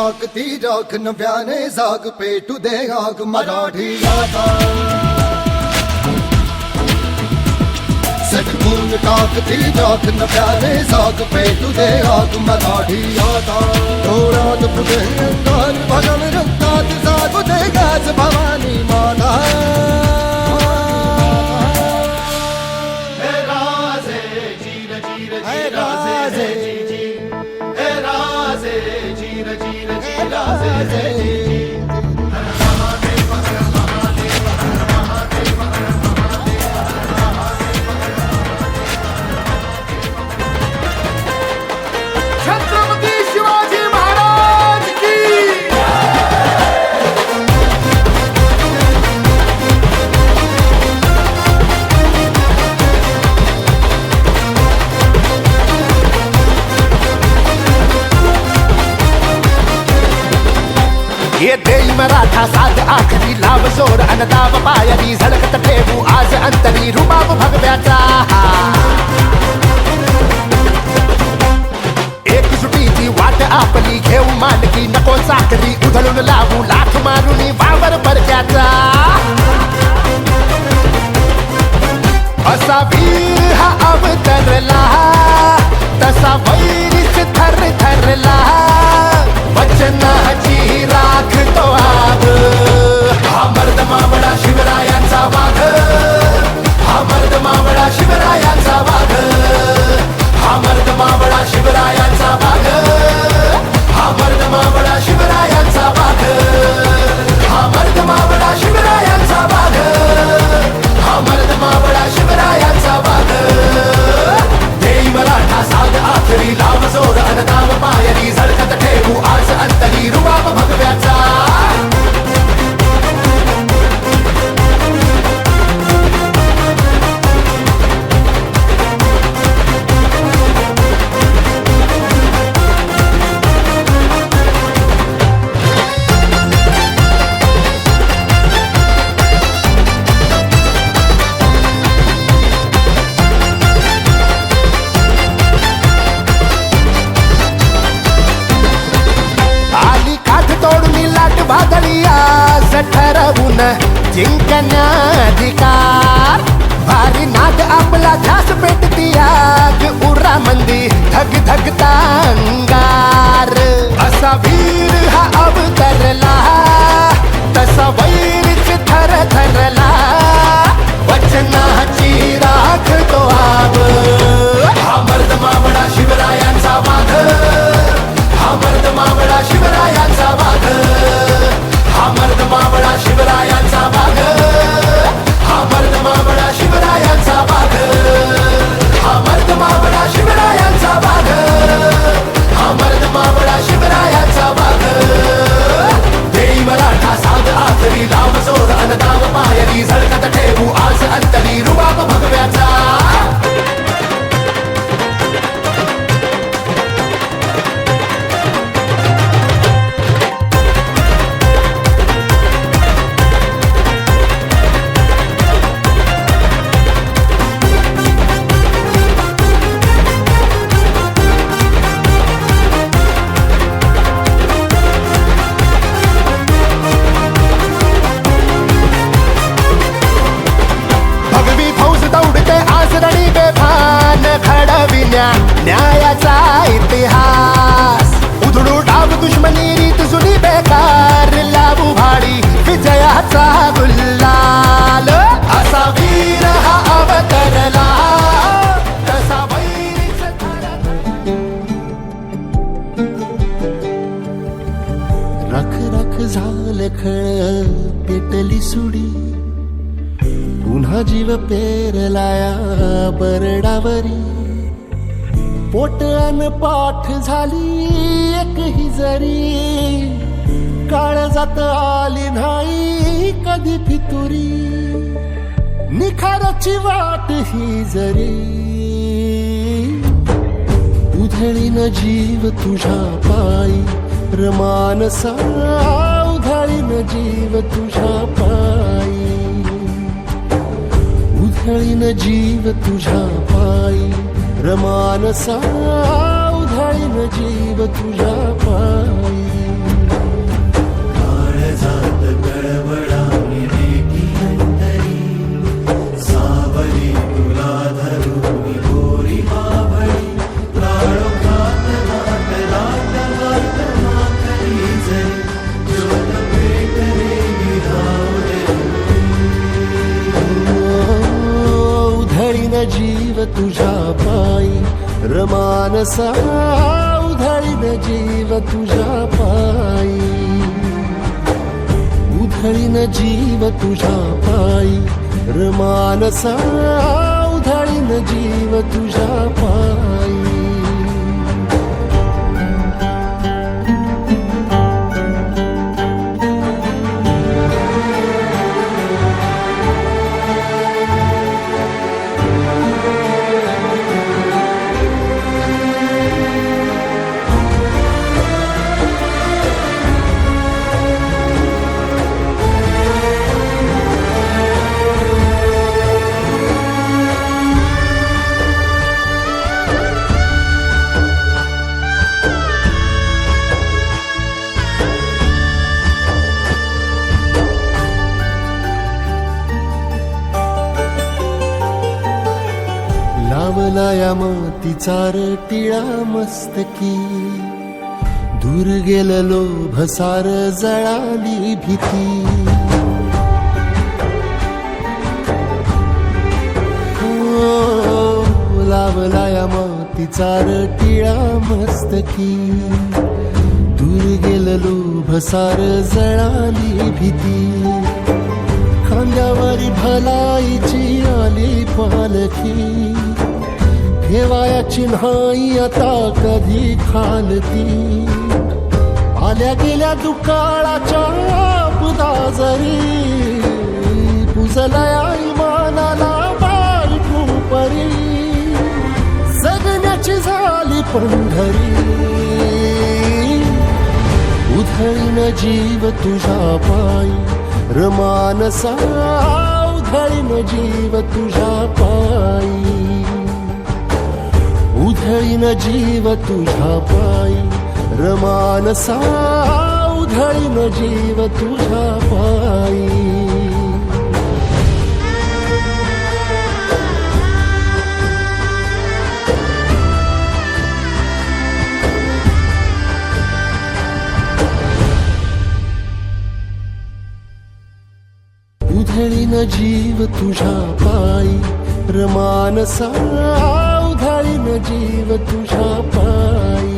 टाकती राख नव्याने जाग पेटू दे आग मराठी आता सटकून टाकती राख नव्याने जाग पेटू दे आग मराठी आता डोळ्यात फुटे अंगार भगन रक्तात जागू दे गाज भवानी माता छत्रपती शिवाजी महाराज की ये देई मराठा साध आखरी लाभ जोर अनदाब पायरी झळकत ठेवू आज अंतरी रुबाब भगव्याचा एकजुटीची वाट आपली घेऊ मानकी नको चाकरी उधळून लावू लाथ मारून वावर परक्याचा असा वीर हा अवतरला तसा वैरीच थर थरला वचनाची राख तो आग हा मर्द मावळा शिवरायांचा वाघ हा मर्द मावळा शिवरायांचा वाघ हा मर्द मावळा शिवरायांचा वाघ हा मर्द मावळा शिवरायांचा वाघ हा मर्द मावळा शिवरायांचा वाघ हा मर्द मावळा शिवरायांचा वाघ देई मराठा साध आखरी लाव जोर अनदाव पायरी झळकत ठेवू आज अंतरी रुबाब भगव्याचा ठरवून जिंकण्याधिकार भारी नाद आपला ध्यास पेटती आग उरा मंदी धग धगता अंगार असा वीर हा अवतरला तसा वैरीच थर थरला वचनाची राख तो आग हा मर्द मावळा शिवरायांचा वाघ हा मर्द मावळा शिवरायांचा वाघ हा मर्द मावळा शिवरायांचा वाघ हा मर्द मावळा शिवरायांचा वाघ हा मर्द मावळा शिवरायांचा वाघ हा मर्द मावळा शिवरायांचा वाघ देई मराठा साध आखरी लाव जोर अनदाव पायरी झळकत ठेवू आज अंतरी रुबाब भगव्याचा न्यायाचा इतिहास उधळू डाव दुश्मनी रीत जुनी बेकार लावू भाडी विजयाचा गुल्लाल असा वीर हा अवतरला तसा वैरीच रख रख झाल खळ पेटली सुडी पुन्हा जीव पेरलाया बरडावरी पोट अन पाठ झाली एक ही जरी काळजात आली नाही कधी फितुरी निखाराची वाट ही जरी उधळीन जीव तुझ्या पायी रमानसा उधळीन जीव तुझ्या पायी उधळीन जीव तुझ्या पायी रमानसा उधळीन जीव तुझ्या पायी तुझ्या पायी रमानसा उधळीन जीव तुझ्या पायी उधळीन जीव तुझ्या पायी रमानसा उधळीन जीव तुझ्या पायी लावला या मातीचा टिळा मस्तकी दूर गेलेलो भसार जळाली भीती लावला या मातीचा टिळा मस्तकी दूर गेलेलो भसार जळाली भीती खांद्यावरी भलाईची आली पालखी ठेवायाची नाही आता कधी खालती आल्या गेल्या दुकाळाच्या बुदाजरी पुजलया इमानाला बायकू परी जगण्याची झाली पंढरी उधळीन जीव तुझ्या पायी रमानसा उधळीन जीव तुझ्या पायी उधळीन जीव तुझ्या पायी रमानसा उधळीन जीव तुझ्या पायी उधळीन जीव तुझ्या पायी रमानसा उधळीन जीव तुझ्या पायी